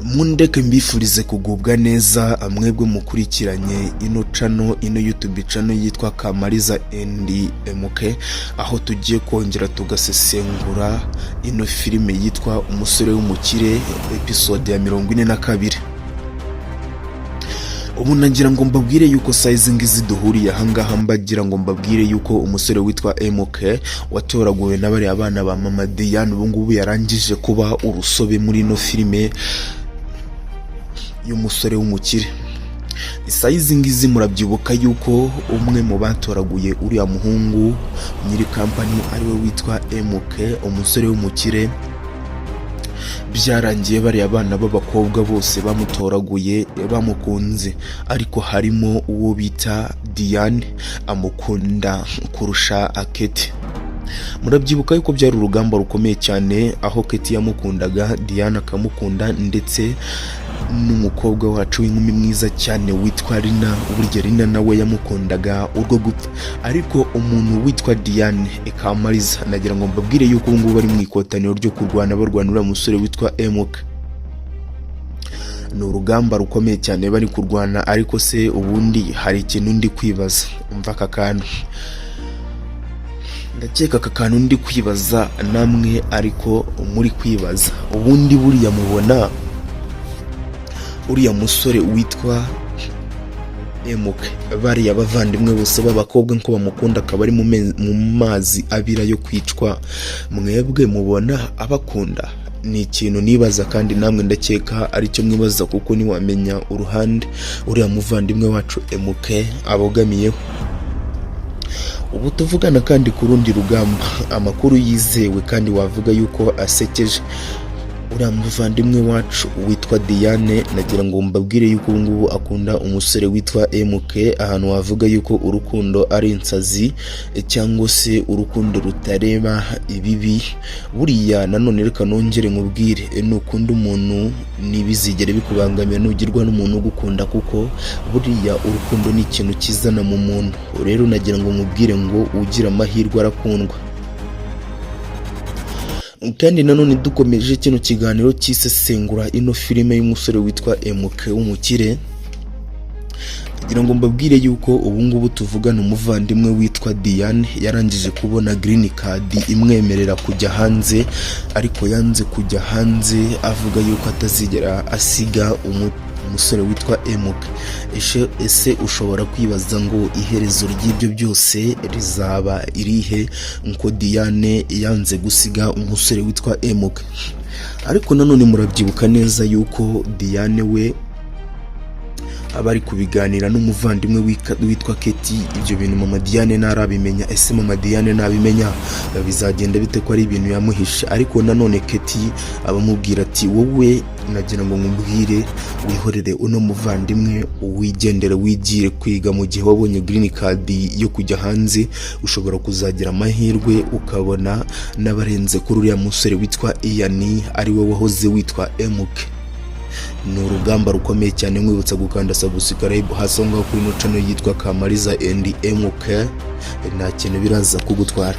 Mundeke mbifurize kugubwa neza mwebwe mukurikiranye ino YouTube channel yitwa Kamariza NDMK, aho tugiye kongera tugasesengura ino filime yitwa Umusore w'Umukire episode ya 42. Ubu nagira ngo mbabwire yuko size ngizi duhuriye ahangaha, mbagira ngo mbabwire yuko umusore witwa MK watoraguwe n'abari abana ba Mama Diane ubu ngubu yarangije kuba urusobe muri ino filime y'Umusore w'Umukire. Size ngizi murabyibuka yuko umwe mu batoraguye uriya muhungu nyiri company ariwe witwa MK Umusore w'Umukire, byarangiye bari abana b'abakobwa bose bamutoraguye bamukunze, ariko harimo uwo bita Diane amukunda kurusha Keti. Murabyibuka yuko byari urugamba rukomeye cyane, aho Keti yamukundaga, Diane akamukunda, ndetse n'umukobwa wacu w'inkumi mwiza cyane witwa Rina. Uburyo Rina nawe yamukundaga urwo gupfa, ariko umuntu witwa Diane Kamariza nagira ngo mbabwire yuko ubu ngubu bari mu ikotaniro ryo kurwana barwanira umusore witwa MK. Ni urugamba rukomeye cyane bari kurwana, ariko se ubundi hari ikintu ndi kwibaza. Umva aka kantu, ndakeka aka kantu ndi kwibaza namwe ariko muri kwibaza. Ubundi buriya mubona uriya musore witwa MK bariya bavandimwe bose b'abakobwa nko bamukunda akaba ari mu mazi abira yo kwicwa, mwebwe mubona abakunda? Ni ikintu nibaza, kandi namwe ndakeka ari cyo mwibaza, kuko niwamenya uruhande uriya muvandimwe wacu MK abogamiyeho. Ubu tuvugana kandi ku rundi rugamba, amakuru yizewe kandi wavuga yuko asekeje, uriya muvandimwe wacu witwa Diane nagira ngo mbabwire yuko ubu ngubu akunda umusore witwa MK, ahantu wavuga yuko urukundo ari insazi cyangwa se urukundo rutareba ibibi. Buriya nanone reka nongere nkubwire, nukunda umuntu nibizigere bikubangamira nugirwa n'umuntu ugukunda, kuko buriya urukundo ni ikintu kizana mu muntu. Rero nagira ngo nkubwire ngo ugira amahirwe arakundwa. Kandi nanone dukomeje kino kiganiro cy'isesengura ino filime y'umusore witwa MK w'Umukire, kugira ngo mbabwire yuko ubu ngubu tuvugana umuvandimwe witwa Diane yarangije kubona green card imwemerera kujya hanze, ariko yanze kujya hanze avuga yuko atazigera asiga umusore witwa MK. Ese ushobora kwibaza ngo iherezo ry'ibyo byose rizaba irihe, nko Diane yanze gusiga umusore witwa MK? Ariko nanone murabyibuka neza yuko Diane we abari kubiganira n'umuvandimwe witwa Keti. Ibyo bintu Mama Diane narabimenya. Ese Mama Diane nabimenya bizagenda bite ko ari ibintu yamuhishe? Ariko nanone Keti abamubwira ati, wowe nagira ngo nkubwire wihorere uno muvandimwe wigendere wigire kwiga, mu gihe wabonye green card yo kujya hanze ushobora kuzagira amahirwe ukabona n'abarenze kuri uriya musore witwa Ian ariwe wahoze witwa MK. Ni urugamba rukomeye cyane. Mwibutsa gukanda subscribe hasi ngaho kuri ino channel yitwa Kamariza NDMK, nta kintu biraza kugutwara.